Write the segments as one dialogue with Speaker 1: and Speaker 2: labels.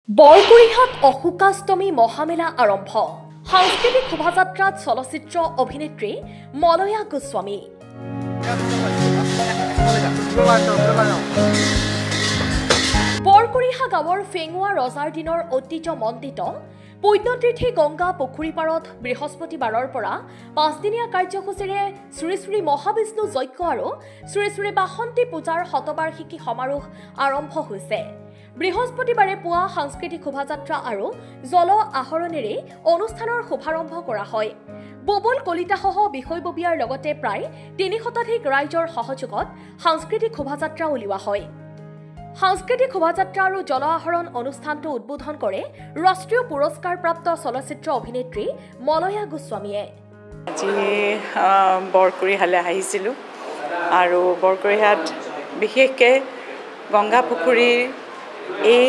Speaker 1: বৰকুৰিহাট অশোকাষ্টমী মহামেলা আৰম্ভ। সাংস্কৃতিক শোভাযাত্ৰাত চলচ্চিত্ৰ অভিনেত্ৰী মলয়া গোস্বামী। বৰকুৰিহা গাঁৱৰ ফেঙুৱা ৰজাৰ দিনৰ ঐতিহ্যমণ্ডিত পুণ্যতীৰ্থী গংগা পুখুৰী পাৰত বৃহস্পতিবাৰৰ পৰা 5দিনীয়া কাৰ্যসূচীৰে শ্ৰী শ্ৰী মহাবিষ্ণু যজ্ঞ আৰু শ্ৰী শ্ৰী বাসন্তী পূজাৰ শতবাৰ্ষিকী সমাৰোহ আৰম্ভ হৈছে। বৃহস্পতিবাৰে পুৱা সাংস্কৃতিক শোভাযাত্ৰা আৰু জল আহৰণেৰে অনুষ্ঠানৰ শুভাৰম্ভ কৰা হয়। ববল কলিতাসহ বিষয়ববীয়াৰ লগতে প্ৰায় ৩০ শতাধিক ৰাইজৰ সহযোগত সাংস্কৃতিক শোভাযাত্ৰা উলিওৱা হয়। সাংস্কৃতিক শোভাযাত্ৰা আৰু জল আহৰণ অনুষ্ঠানটো উদ্বোধন কৰে ৰাষ্ট্ৰীয় পুৰস্কাৰপ্ৰাপ্ত চলচ্চিত্ৰ অভিনেত্ৰী মলয়া গোস্বামীয়ে।
Speaker 2: আজি বৰকুৰিহালৈ আহিছিলোঁ আৰু বৰকুৰিহাত বিশেষকৈ গংগা পুখুৰীৰ এই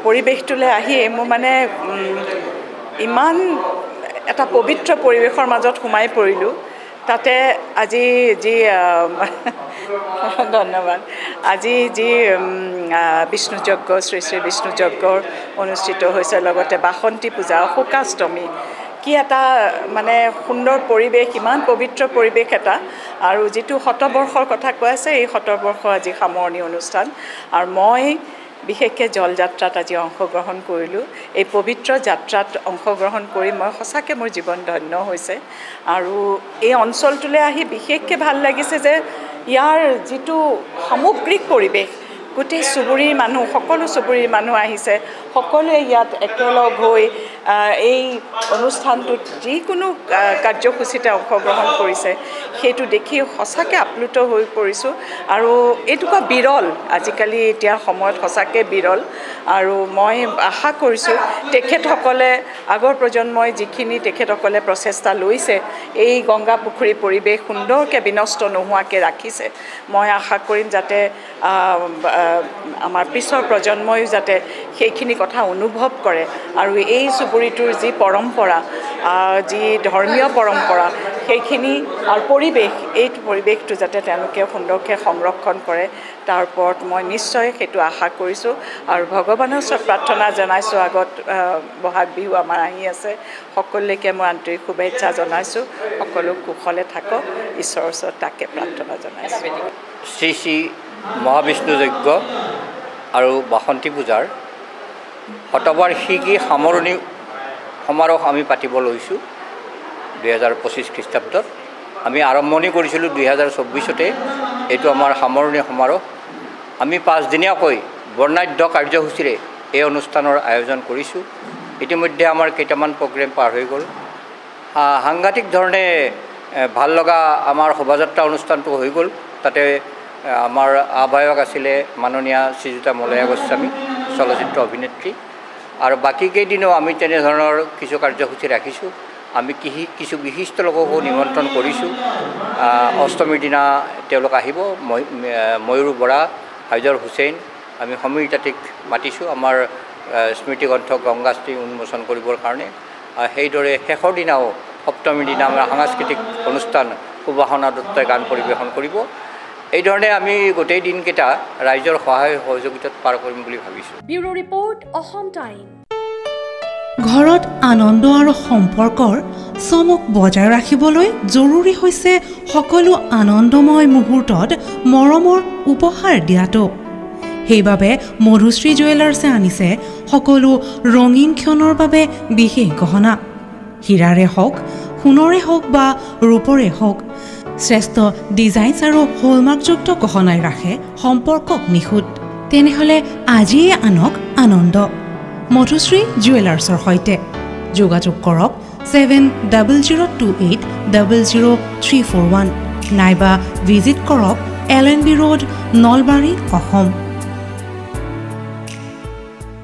Speaker 2: পৰিৱেশটোলৈ আহি মোৰ মানে ইমান এটা পবিত্ৰ পৰিৱেশৰ মাজত সোমাই পৰিলোঁ। তাতে আজি যি ধন্যবাদ আজি যি বিষ্ণু যজ্ঞ শ্ৰী শ্ৰী বিষ্ণু যজ্ঞৰ অনুষ্ঠিত হৈছে, লগতে বাসন্তী পূজা অশোকাষ্টমী, কি এটা মানে সুন্দৰ পৰিৱেশ, ইমান পবিত্ৰ পৰিৱেশ এটা। আৰু যিটো শতবৰ্ষৰ কথা কৈ আছে, এই শতবৰ্ষ আজি সামৰণি অনুষ্ঠান। আৰু মই বিশেষকৈ জল যাত্ৰাত আজি অংশগ্ৰহণ কৰিলোঁ। এই পবিত্ৰ যাত্ৰাত অংশগ্ৰহণ কৰি মই সঁচাকৈ মোৰ জীৱন ধন্য হৈছে। আৰু এই অঞ্চলটোলৈ আহি বিশেষকৈ ভাল লাগিছে যে ইয়াৰ যিটো সামগ্ৰিক পৰিৱেশ, গোটেই চুবুৰীৰ মানুহ, সকলো চুবুৰীৰ মানুহ আহিছে, সকলোৱে ইয়াত একেলগ হৈ এই অনুষ্ঠানটোত যিকোনো কাৰ্যসূচীতে অংশগ্ৰহণ কৰিছে, সেইটো দেখি সঁচাকৈ আপ্লুত হৈ পৰিছোঁ। আৰু এইটোকা বিৰল, আজিকালি এতিয়া সময়ত সঁচাকৈ বিৰল। আৰু মই আশা কৰিছোঁ তেখেতসকলে, আগৰ প্ৰজন্মই যিখিনি তেখেতসকলে প্ৰচেষ্টা লৈছে, এই গংগা পুখুৰী পৰিৱেশ সুন্দৰকৈ বিনষ্ট নোহোৱাকৈ ৰাখিছে, মই আশা কৰিম যাতে আমাৰ পিছৰ প্ৰজন্মই যাতে সেইখিনি কথা অনুভৱ কৰে আৰু এই চুবুৰীটোৰ যি পৰম্পৰা, যি ধৰ্মীয় পৰম্পৰা, সেইখিনি আৰু পৰিৱেশ, এই পৰিৱেশটো যাতে তেওঁলোকে সুন্দৰকৈ সংৰক্ষণ কৰে, তাৰ ওপৰত মই নিশ্চয় সেইটো আশা কৰিছোঁ। আৰু ভগৱানৰ ওচৰত প্ৰাৰ্থনা জনাইছোঁ। আগত বহাগ বিহু আমাৰ আহি আছে, সকলোলৈকে মই আন্তৰিক শুভেচ্ছা জনাইছোঁ। সকলো কুশলে থাকক, ঈশ্বৰৰ ওচৰত তাকে প্ৰাৰ্থনা জনাইছোঁ।
Speaker 3: শ্ৰী শ্ৰী মহাবিষ্ণু যজ্ঞ আৰু বাসন্তী পূজাৰ শতবাৰ্ষিকী সামৰণি সমাৰোহ আমি পাতিব লৈছোঁ 2025 খ্ৰীষ্টাব্দত। আমি আৰম্ভণি কৰিছিলোঁ 2024-তে, এইটো আমাৰ সামৰণি সমাৰোহ। আমি 5দিনীয়াকৈ বৰ্ণাঢ্য কাৰ্যসূচীৰে এই অনুষ্ঠানৰ আয়োজন কৰিছোঁ। ইতিমধ্যে আমাৰ কেইটামান প্ৰগ্ৰেম পাৰ হৈ গ'ল। সাংঘাতিক ধৰণে ভাল লগা আমাৰ শোভাযাত্ৰা অনুষ্ঠানটো হৈ গ'ল। তাতে আমাৰ আহ্বায়ক আছিলে মাননীয়া শ্ৰীযুতা মলয়া গোস্বামী, চলচ্চিত্ৰ অভিনেত্ৰী। আৰু বাকী কেইদিনো আমি তেনেধৰণৰ কিছু কাৰ্যসূচী ৰাখিছোঁ। আমি কিছু বিশিষ্ট লোককো নিমন্ত্ৰণ কৰিছোঁ। অষ্টমীৰ দিনা তেওঁলোক আহিব, ময়ূৰ বৰা, হাইজৰ হুছেইন, আমি সমীৰ তাঁতীক মাতিছোঁ আমাৰ স্মৃতিগ্ৰন্থ গংগাশ্ৰী উন্মোচন কৰিবৰ কাৰণে। সেইদৰে শেষৰ দিনাও, সপ্তমীৰ দিনা আমাৰ সাংস্কৃতিক অনুষ্ঠান সুবাসনা দত্তই গান পৰিৱেশন কৰিব। এইধৰণে আমি গোটেই দিনকেইটা ৰাইজৰ সহায় সহযোগিতাত পাৰ কৰিম বুলি ভাবিছোঁ।
Speaker 1: Bureau report, Assam time.
Speaker 4: ঘৰত আনন্দ আৰু সম্পৰ্কৰ চমক বজাই ৰাখিবলৈ জৰুৰী হৈছে সকলো আনন্দময় মুহূৰ্তত মৰমৰ উপহাৰ দিয়াটো। সেইবাবে মধুশ্ৰী জুৱেলাৰ্ছে আনিছে সকলো ৰঙীন ক্ষণৰ বাবে বিশেষ গহনা। হীৰাৰে হওক, সোণৰে হওক বা ৰূপৰে হওক, শ্ৰেষ্ঠ ডিজাইনছ আৰু হলমাৰ্কযুক্ত গহনাই ৰাখে সম্পৰ্কক নিখুঁত। তেনেহ'লে আজিয়ে আনক আনন্দ মধুশ্ৰী জুৱেলাৰ্ছৰ সৈতে। যোগাযোগ কৰক 7002800341 নাইবা ভিজিট কৰক LNB ৰোড, নলবাৰী, অসম।